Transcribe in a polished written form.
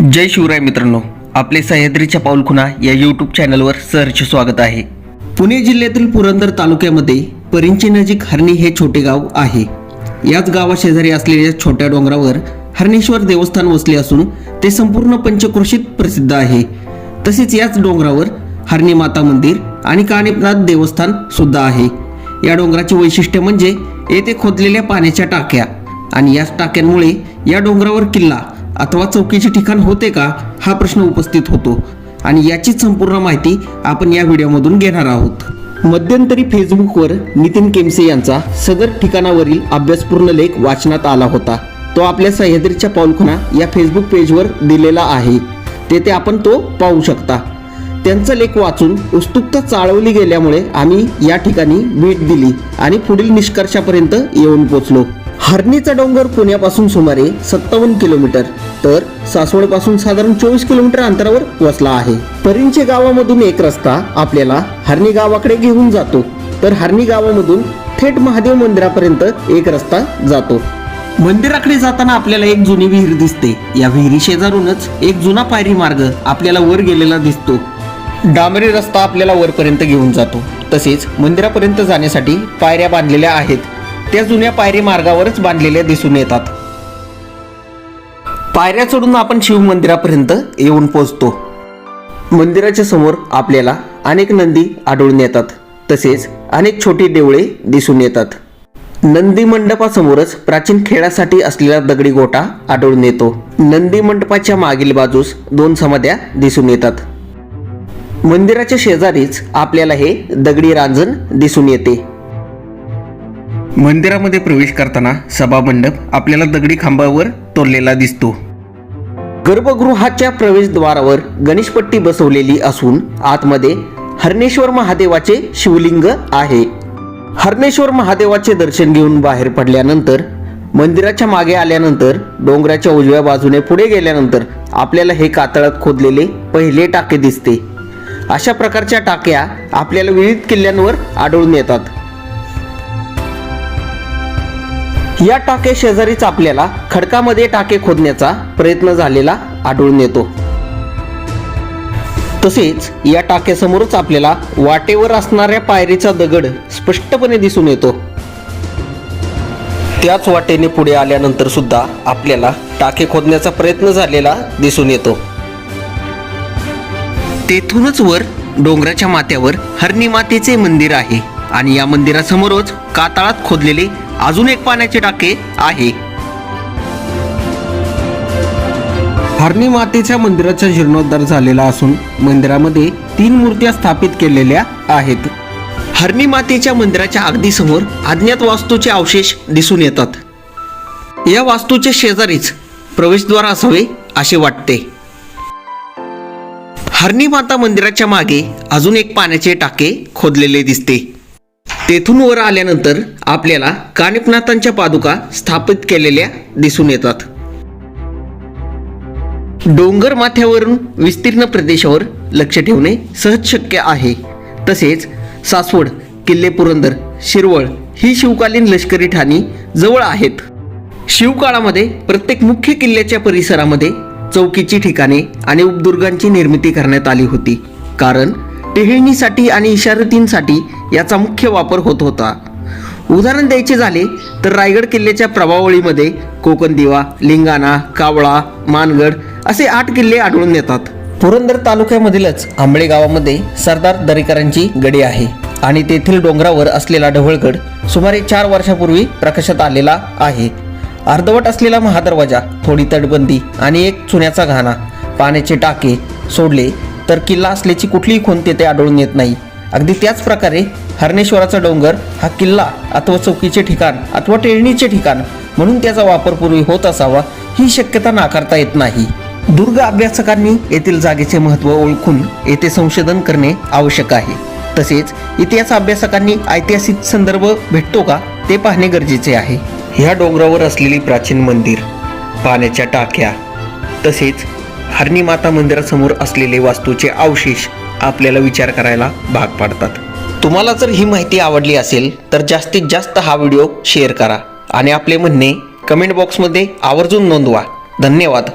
जय शिवराय मित्रांनो, आपले सह्याद्रीच्या पाऊलखुणा या यूट्यूब चॅनलवर सहर्ष स्वागत आहे। पुणे जिल्ह्यातील पुरंदर तालुक्यामध्ये परिंची नजीक हरणी हे छोटे गाव आहे। याच गावाशेजारी असलेल्या छोट्या डोंगरावर हरणेश्वर देवस्थान वसले असून ते संपूर्ण पंचक्रोशीत प्रसिद्ध आहे। तसेच याच डोंगरावर हरणी माता मंदिर आणि कानिपनाथ देवस्थान सुद्धा आहे। या डोंगराचे वैशिष्ट्य म्हणजे येथे खोदलेल्या पाण्याच्या टाक्या आणि याच टाक्यांमुळे या डोंगरावर किल्ला अथवा चौकीचे ठिकाण होते का हा प्रश्न उपस्थित होतो आणि याची संपूर्ण माहिती आपण या व्हिडिओमधून घेणार आहोत। मध्यंतरी फेसबुकवर नितीन केमसे यांचा सदर ठिकाणावरील अभ्यासपूर्ण लेख वाचनात आला होता। तो आपल्या सह्याद्रीच्या पाऊलखुणा या फेसबुक पेजवर दिलेला आहे, तेथे आपण तो पाहू शकता। त्यांचा लेख वाचून उत्सुकता चाळवली गेल्यामुळे आम्ही या ठिकाणी भेट दिली आणि पुढील निष्कर्षापर्यंत येऊन पोहोचलो। हरणीचा डोंगर पुण्यापासून सुमारे 57 किलोमीटर तर सासवडपासून साधारण 24 किलोमीटर अंतरावर वसला आहे। परिंचे गावामधून एक रस्ता आपल्याला हरणी गावाकडे घेऊन जातो, तर हरणी गावामधून थेट महादेव मंदिरापर्यंत एक रस्ता जातो। मंदिराकडे जाताना आपल्याला एक जुनी विहीर दिसते। या विहिरी शेजारूनच एक जुना पायरी मार्ग आपल्याला वर गेलेला दिसतो। डांबरी रस्ता आपल्याला वरपर्यंत घेऊन जातो। तसेच मंदिरापर्यंत जाण्यासाठी पायऱ्या बांधलेल्या आहेत, त्या जुन्या पायरी मार्गावरच बांधलेल्या दिसून येतात। पायऱ्या चढून आपण शिव मंदिरापर्यंत येऊन पोहोचतो। मंदिराच्या समोर आपल्याला अनेक नंदी आढळून येतात, तसेच अनेक छोटी देवळे दिसून येतात। नंदी मंडपासमोरच प्राचीन खेळासाठी असलेला दगडी गोटा आढळून येतो। नंदी मंडपाच्या मागील बाजूस 2 समाध्या दिसून येतात। मंदिराच्या शेजारीच आपल्याला हे दगडी रांजण दिसून येते। मंदिरामध्ये प्रवेश करताना सभामंडप आपल्याला दगडी खांबावर तोरलेला दिसतो। गर्भगृहाच्या प्रवेशद्वारावर गणेशपट्टी बसवलेली असून आतमध्ये हरणेश्वर महादेवाचे शिवलिंग आहे। हरणेश्वर महादेवाचे दर्शन घेऊन बाहेर पडल्यानंतर मंदिराच्या मागे आल्यानंतर डोंगराच्या उजव्या बाजूने पुढे गेल्यानंतर आपल्याला हे कातळात खोदलेले पहिले टाके दिसते। अशा प्रकारच्या टाक्या आपल्याला विविध किल्ल्यांवर आढळून येतात। या टाके शेजारीच आपल्याला खडकामध्ये टाके खोदण्याचा प्रयत्न झालेला आढळून येतो। तसेच या टाक्यासमोरच आपल्याला वाटेवर असणाऱ्या पायरीचा दगड स्पष्टपणे दिसून येतो। त्याच वाटेने पुढे आल्यानंतर सुद्धा आपल्याला टाके खोदण्याचा प्रयत्न झालेला दिसून येतो। तेथूनच वर डोंगराच्या माथ्यावर हरणी मातेचे मंदिर आहे आणि या मंदिरासमोरच कातळात खोदलेले अजून एक पाण्याचे टाके आहे। हरणी मातेच्या मंदिराचा जीर्णोद्धार झालेला असून मंदिरामध्ये 3 मूर्त्या स्थापित केलेल्या आहेत। हरणी मातेच्या मंदिराच्या अगदी समोर अज्ञात वास्तूचे अवशेष दिसून येतात। या वास्तूच्या शेजारीच प्रवेशद्वार असावे असे वाटते। हरणी माता मंदिराच्या मागे अजून एक पाण्याचे टाके खोदलेले दिसते। तेथून वर आल्यानंतर आपल्याला कानिपनाथांच्या पादुका स्थापित केलेल्या दिसून येतात। डोंगर माथ्यावरून विस्तीर्ण प्रदेशावर लक्ष ठेवणे सहज शक्य आहे। तसेच सासवड, किल्ले पुरंदर, शिरवळ ही शिवकालीन लष्करी ठाणी जवळ आहेत। शिवकाळामध्ये प्रत्येक मुख्य किल्ल्याच्या परिसरामध्ये चौकीची ठिकाणे आणि उपदुर्गांची निर्मिती करण्यात आली होती, कारण टेहळणीसाठी आणि इशारतींसाठी याचा मुख्य वापर होत होता। उदाहरण द्यायचे झाले तर रायगड किल्ल्याच्या प्रभावळीमध्ये कोकणदिवा, लिंगाणा, कावळा, मानगड असे 8 किल्ले आढळून येतात। पुरंदर तालुक्यामधीलच आंबळे गावामध्ये सरदार दरेकरांची गडी आहे आणि तेथील डोंगरावर असलेला ढवळगड सुमारे 4 वर्षापूर्वी प्रकाशात आलेला आहे। अर्धवट असलेला महादरवाजा, थोडी तटबंदी आणि एक चुन्याचा घाणा, पाण्याचे टाके सोडले तर किल्ला असल्याची कुठलीही खूण तेथे आढळून येत नाही। अगदी त्याच प्रकारे हरणेश्वराचा डोंगर हा किल्ला अथवा चौकीचे ठिकाण अथवा टेळणीचे ठिकाण म्हणून त्याचा वापर पूर्वी होत असावा ही शक्यता नाकारता येत नाही। दुर्ग अभ्यासकांनी येथील जागेचे महत्त्व ओळखून येथे संशोधन करणे आवश्यक आहे। तसेच इतिहास अभ्यासकांनी ऐतिहासिक संदर्भ भेटतो का ते पाहणे गरजेचे आहे। ह्या डोंगरावर असलेली प्राचीन मंदिर, पाण्याच्या टाक्या तसेच हरणी माता मंदिरासमोर असलेले वास्तूचे अवशेष आपल्याला विचार करायला भाग पाडतात। तुम्हाला जर ही माहिती आवडली असेल तर जास्तीत जास्त हा व्हिडिओ शेअर करा आणि आपले म्हणणे कमेंट बॉक्समध्ये आवर्जून नोंदवा। धन्यवाद।